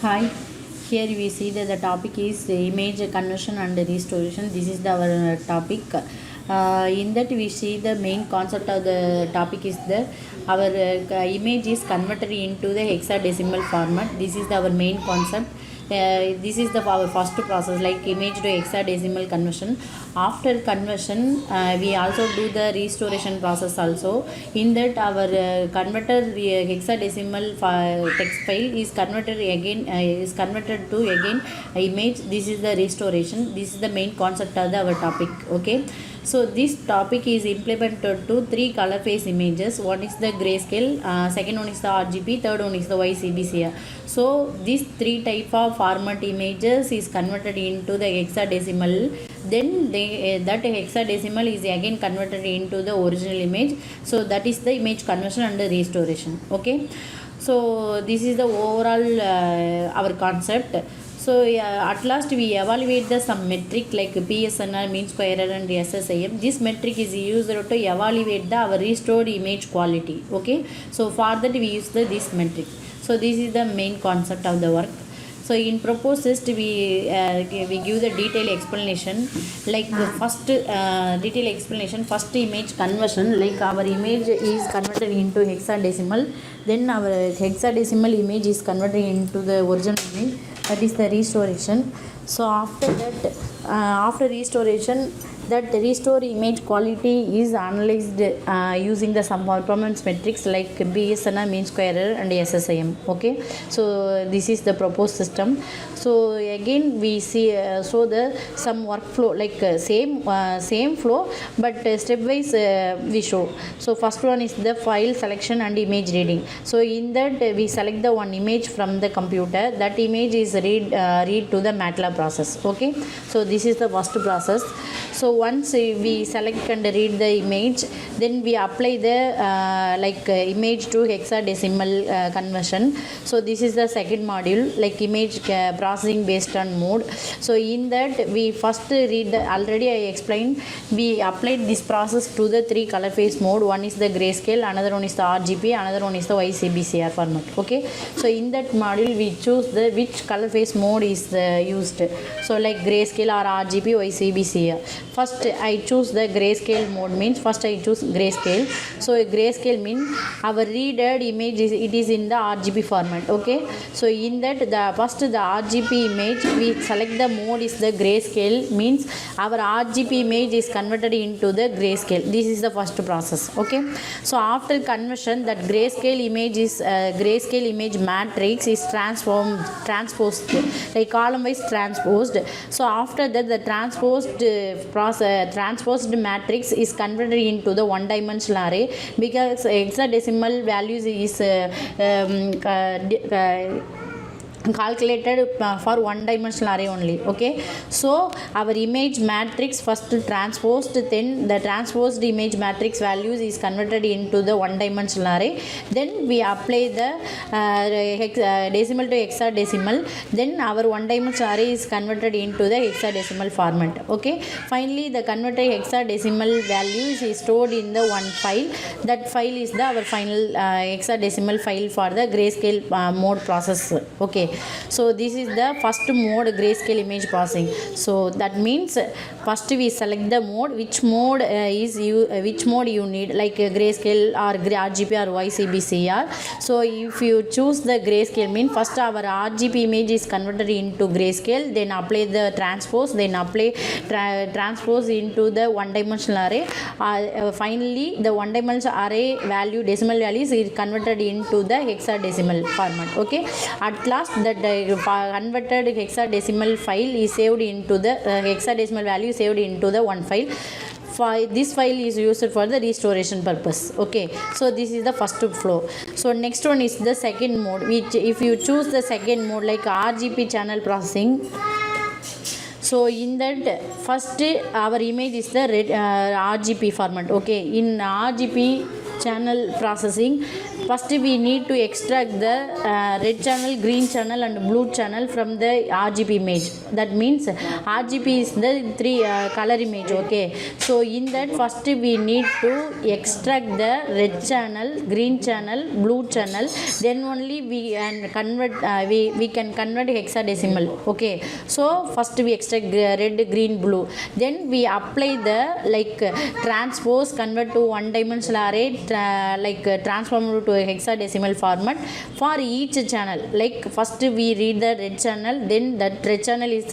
Hi, here we see that the topic is image conversion and restoration. This is our topic. In that we see the main concept of the topic is that our image is converted into the hexadecimal format. This is our main concept. This is our first process, like image to hexadecimal conversion. After conversion, we also do the restoration process also. In that our converted hexadecimal text file is converted to again image. This is the restoration. This is the main concept of our topic. Okay, so this topic is implemented to three color phase images. One is the grayscale, second one is the RGB, third one is the YCbCr. So these three type of format images is converted into the hexadecimal. Then that hexadecimal is again converted into the original image. So that is the image conversion and the restoration. Okay, so this is the overall our concept. So at last we evaluate the some metric like PSNR, mean square error, and SSIM. This metric is used to evaluate our restored image quality. Okay, so for that we use this metric. So this is the main concept of the work. So in proposed test we give the detailed explanation, like the first detailed explanation, first image conversion, like our image is converted into hexadecimal, then our hexadecimal image is converted into the original image, that is the restoration. So after that, after restoration, that restore image quality is analyzed using the some performance metrics like PSNR, mean square error, and SSIM. Okay, so this is the proposed system. So again we see so the some workflow like same flow, but stepwise we show. So first one is the file selection and image reading. So in that we select the one image from the computer. That image is read to the MATLAB process. Okay, so this is the first process. So once we select and read the image, then we apply the image to hexadecimal conversion. So this is the second module, like image processing based on mode. So in that we first read already I explained, we applied this process to the three color phase mode. One is the grayscale, another one is the RGB, another one is the YCbCr format. Okay, so in that module we choose the which color phase mode is used. So like grayscale or RGB, YCbCr. First I choose the grayscale mode, means first I choose grayscale. So grayscale means our readed image is in the RGB format. Okay, so in that the first the RGB image we select the mode is the grayscale, means our RGB image is converted into the grayscale. This is the first process. Okay, so after conversion, that grayscale image is grayscale image matrix is transposed, like column wise transposed. So after that the transposed matrix is converted into the one dimensional array, because hexadecimal values is calculated for one dimensional array only. Okay, so our image matrix first transposed, then the transposed image matrix values is converted into the one dimensional array, then we apply the decimal to hexadecimal, then our one dimensional array is converted into the hexadecimal format. Okay, finally the converted hexadecimal values is stored in the one file. That file is our final hexadecimal file for the grayscale mode process. Okay, so this is the first mode, grayscale image processing. So that means first we select the mode, which mode which mode you need, like grayscale or RGB or YCbCr. So if you choose the grayscale, mean first our RGB image is converted into grayscale, then apply the transpose, then apply transpose into the one dimensional array. Finally the one dimensional array value, decimal values, is converted into the hexadecimal format. Okay, at last the converted hexadecimal file is saved into the hexadecimal value saved into the one file. This file is used for the restoration purpose. Okay, so this is the first flow. So next one is the second mode, which if you choose the second mode like RGB channel processing. So in that first our image is the RGB format. Okay, in RGB channel processing, first we need to extract the red channel, green channel and blue channel from the RGB image. That means RGB is the three color image. Okay, so in that first we need to extract the red channel, green channel, blue channel, then only we can convert hexadecimal. Okay, so first we extract red, green, blue, then we apply the transpose, convert to one dimensional array, transform to a hexadecimal format for each channel. Like first we read the red channel, then that red channel is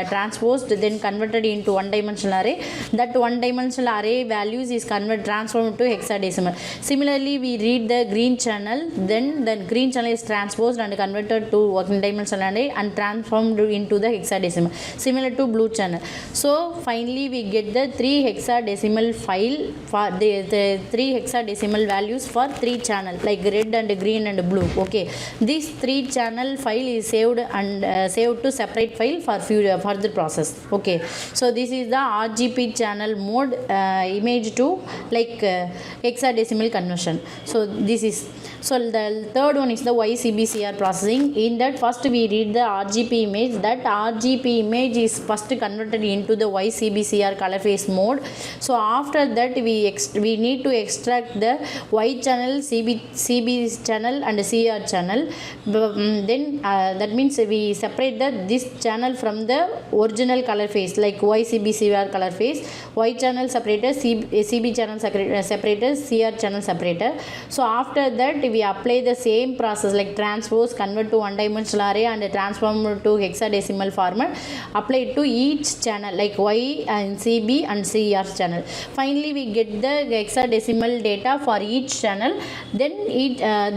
transposed, then converted into one dimensional array. That one dimensional array values is transformed to hexadecimal. Similarly, we read the green channel, then the green channel is transposed and converted to one dimensional array and transformed into the hexadecimal, similar to blue channel. So finally we get the 3 hexadecimal file for the 3 hexadecimal values for 3 channel, like red and green and blue. Okay, this 3 channel file is saved and saved to separate file for further process. Okay, so this is the RGB channel mode image to hexadecimal conversion. So this is, so the third one is the YCbCr processing. In that first we read the RGB image. That RGB image is first converted into the YCbCr color phase mode. So after that we need to extract the Y channel, CB channel and CR channel. Then that means we separate this channel from the original color phase, like YCbCr color phase. Y channel separator, CB channel separator, CR channel separator. So after that we apply the same process, like transpose, convert to one dimensional array and transform to hexadecimal format, apply it to each channel like Y and CB and CR channel. Finally we get the hexadecimal data for each channel. Then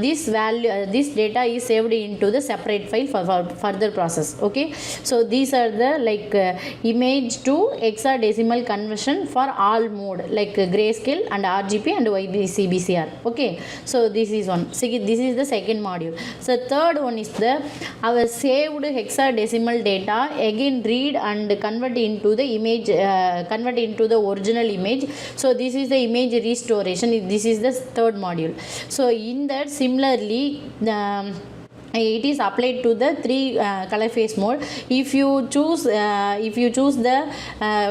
this data is saved into the separate file for further process. Okay, so these are the image to hexadecimal conversion for all mode, like grayscale and RGB and YCbCr. Okay, so this is one. This is the second module. So third one is our saved hexadecimal data again read and convert into the image, convert into the original image. So this is the image restoration. This is the third module. So in that similarly it is applied to the 3 color phase mode. If you choose the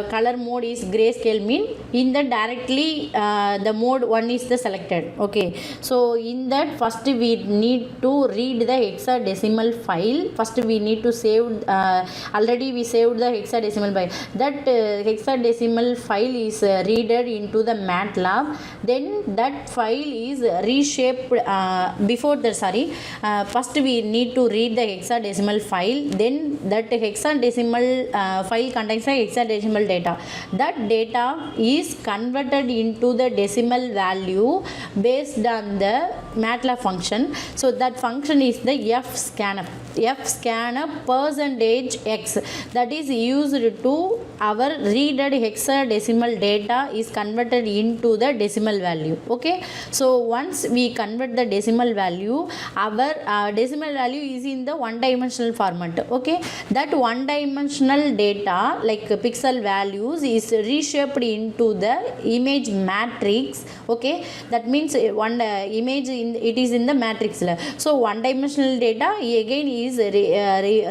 color mode is grayscale, mean in that directly the mode 1 is the selected. Okay, so in that first we need to read the hexadecimal file. First we need to save, already we saved the hexadecimal file. That hexadecimal file is readed into the MATLAB. Then that file is reshaped first we need to read the hexadecimal file. Then that hexadecimal file contains the hexadecimal data. That data is converted into the decimal value based on the MATLAB function. So that function is the fscanf %x, that is used to our readed hexadecimal data is converted into the decimal value. Okay, so once we convert the decimal value, our decimal value is in the one dimensional format. Okay, that one dimensional data like pixel values is reshaped into the image matrix. Okay, that means one image it is in the matrix. So one dimensional data again is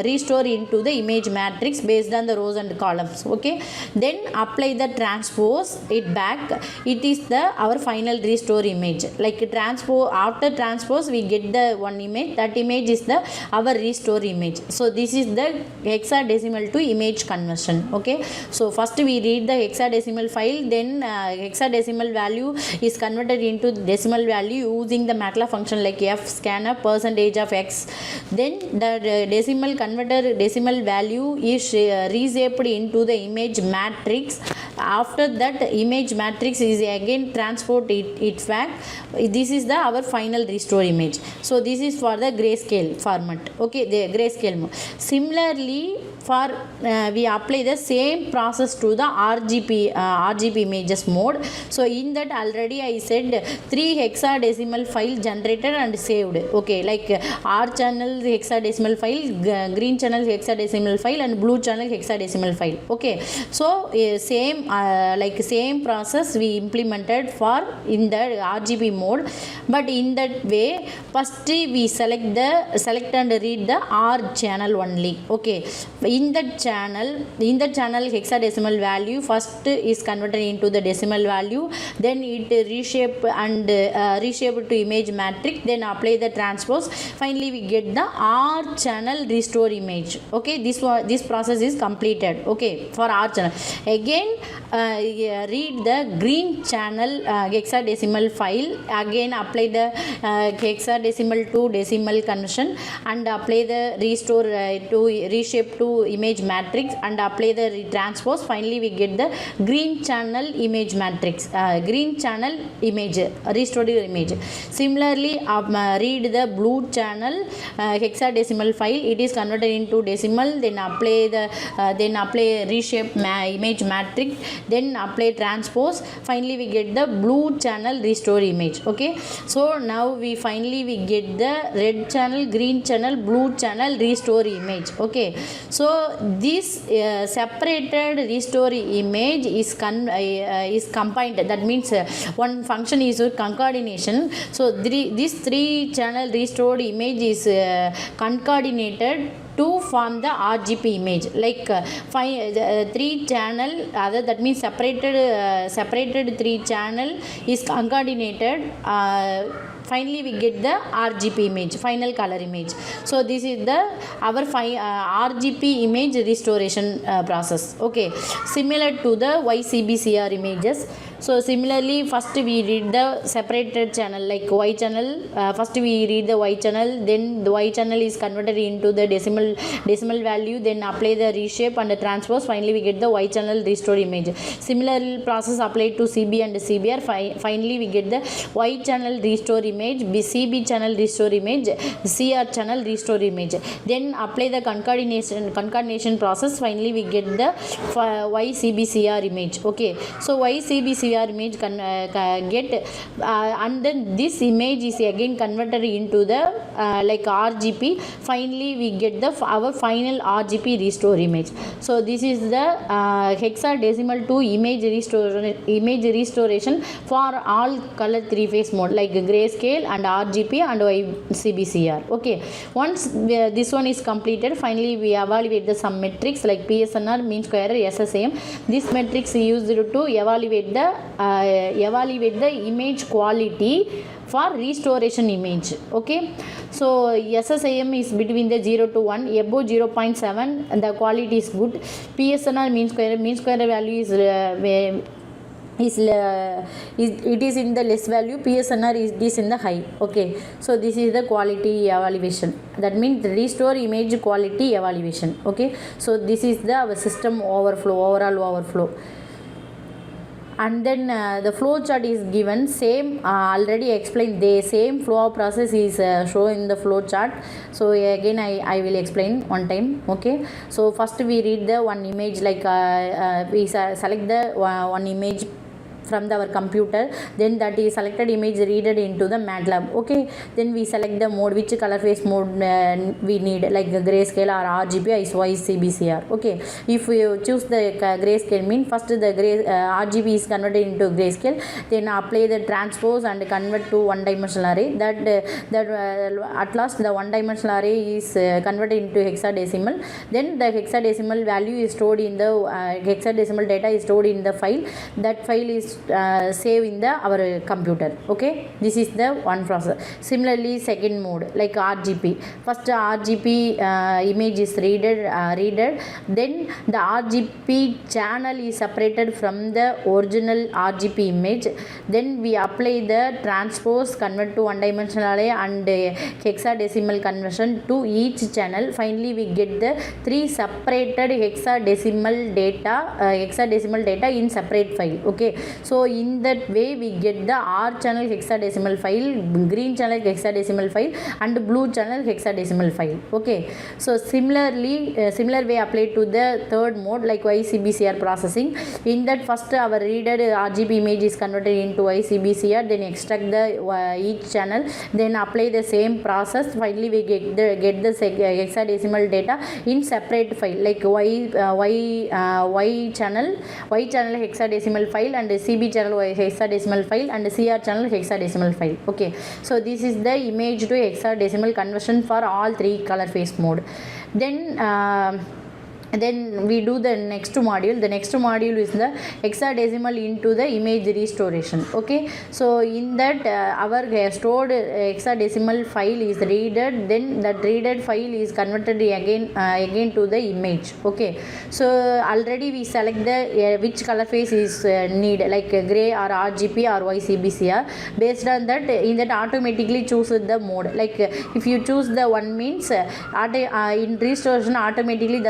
restored into the image matrix based on the rows and columns. Okay, then apply the transpose it back. It is our final restore image. Like after transpose we get the one image. That image is our restore image. So this is the hexadecimal to image conversion. Okay, so first we read the hexadecimal file, then hexadecimal value is converted into decimal value using the MATLAB function like fscanf %x. Then the decimal converter decimal value is reshaped into the image matrix. After that image matrix is again transport it back. This is our final restore image. So this is for the grayscale format. Okay, the grayscale mode. Similarly for we apply the same process to the RGB images mode. So in that already I said 3 hexadecimal file generated and saved. Okay, like R channel hexadecimal file, green channel hexadecimal file and blue channel hexadecimal file. Okay, so same like same process we implemented for in the RGB mode, but in that way first we select and read the R channel only. Okay, in the channel hexadecimal value first is converted into the decimal value, then it reshape to image matrix, then apply the transpose, finally we get the R channel restore image. Okay, this process is completed. Okay, for R channel again read the green channel hexadecimal file, again apply the hexadecimal to decimal conversion and apply the restore to reshape to image matrix and apply the transpose, finally we get the green channel image matrix, green channel image restored image. Similarly read the blue channel hexadecimal file, it is converted into decimal, then apply reshape image matrix, then apply transpose, finally we get the blue channel restore image. Okay, so now we get the red channel, green channel, blue channel restore image. Okay, so this separated restore image is combined, that means one function is concatenation. So this three channel restored image is concatenated to form the RGB image, like three channel that means separated three channel is concatenated, finally we get the RGB image, final color image. So this is the our RGB image restoration process. Okay, similar to the YCbCr images. So similarly first we read the separated channel like Y channel, first we read the Y channel, then the Y channel is converted into the decimal value, then apply the reshape and the transpose, finally we get the Y channel restore image. Similar process applied to CB and CBR, finally we get the Y channel restore image, CB channel restore image, CR channel restore image, then apply the concatenation process, finally we get the YCbCr image. Okay, so YCbCr image get and then this image is again converted into the like RGB, finally we get the our final RGB restore image. So this is the hexadecimal to image restoration for all color three phase mode like grayscale and RGB and YCbCr. Okay, once this one is completed, finally we evaluate the some metrics like PSNR, mean square, SSIM. This metrics is used to evaluate the image quality for restoration image. Okay, so SSIM is between the 0 to 1, above 0.7 and the quality is good. PSNR mean square value is it is in the less value, PSNR is this in the high. Okay, so this is the quality evaluation, that means the restore image quality evaluation. Okay, so this is the our system overall overflow. And then the flow chart is given, same already explained, the same flow process is shown in the flow chart. So again I will explain one time. Okay, so first we read the one image, like we select the one image from our computer, then that is selected image readed into the MATLAB. Okay, then we select the mode, which color phase mode we need, like grayscale or RGB or YCbCr. Okay, if you choose the grayscale, mean first the RGB is converted into grayscale, then apply the transpose and convert to one dimensional array. That at last the one dimensional array is converted into hexadecimal, then the hexadecimal value is stored in the hexadecimal data is stored in the file, that file is save in the our computer. Okay, this is the one process. Similarly second mode like RGB, first RGB image is readed, then the RGB channel is separated from the original RGB image, then we apply the transpose, convert to one dimensional array and hexadecimal conversion to each channel, finally we get the three separated hexadecimal data in separate file. Okay, So in that way we get the R channel hexadecimal file, green channel hexadecimal file, and blue channel hexadecimal file. Okay, so similarly similar way applied to the third mode like YCbCr processing. In that first our reader RGB image is converted into YCbCr, then extract the each channel, then apply the same process. Finally we get the hexadecimal data in separate file like Y channel hexadecimal file, and CB channel hexadecimal file, and CR channel hexadecimal file. Okay, so this is the image to hexadecimal conversion for all three color phase mode. Then we do the next module. The next module is the hexadecimal into the image restoration. Okay, so in that our stored hexadecimal file is readed, then that readed file is converted again to the image. Okay, so already we select the which color phase is needed, like gray or RGB or YCbCr. Based on that, in that automatically choose the mode. Like if you choose the one means in restoration automatically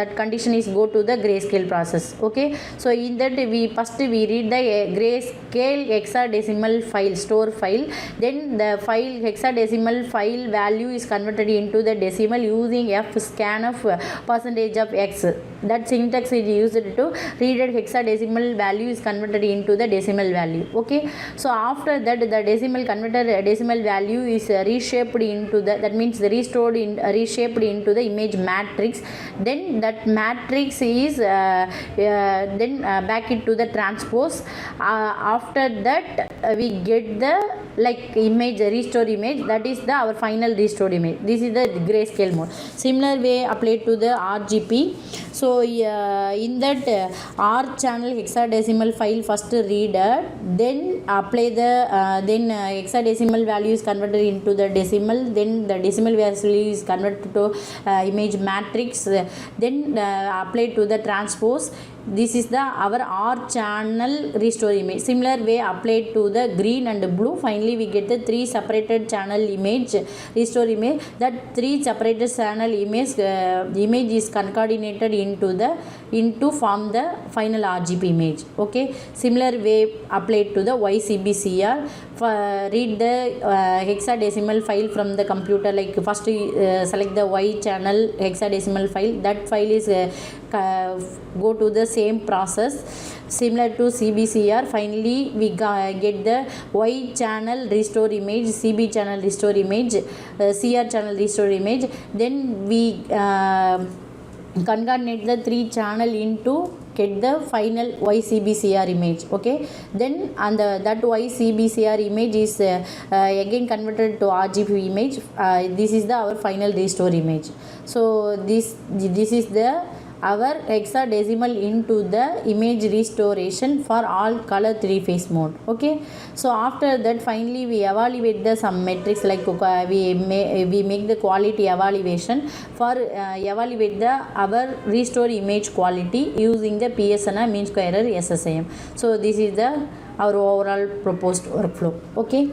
that condition is go to the grayscale process. Okay, so in that we read the grayscale hexadecimal file, store file, then the file hexadecimal file value is converted into the decimal using f scanf percentage of x. That syntax is used to read hexadecimal value is converted into the decimal value. Okay, so after that the decimal value is reshaped into the, that means reshaped into the image matrix. Then that matrix is then back into the transpose. After that we get the like image restore image, that is the our final restored image. This is the grayscale mode. Similar way applied to the RGB. So in that R channel hexadecimal file first reader, then apply the then hexadecimal value is converted into the decimal, then the decimal value is converted to image matrix, then apply to the transpose. This is the our R channel restore image. Similar way applied to the green and blue. Finally we get the three separated channel image restore image. That three separated channel image is concatenated into form the final RGB image. Okay, similar way applied to the YCbCr. Read the hexadecimal file from the computer. Like first select the Y channel hexadecimal file. That file is go to the same process similar to CbCr. Finally we get the Y channel restore image, CB channel restore image, CR channel restore image. Then we concatenate the three channel into get the final YCbCr image. Okay, then and that YCbCr image is again converted to RGB image. This is the our final restore image. So this is the our hexadecimal into the image restoration for all color three phase mode. Okay, so after that finally we evaluate the some metrics like we make the quality evaluation for evaluate the our restore image quality using the PSNR mean square error SSIM. So this is the our overall proposed workflow. Okay.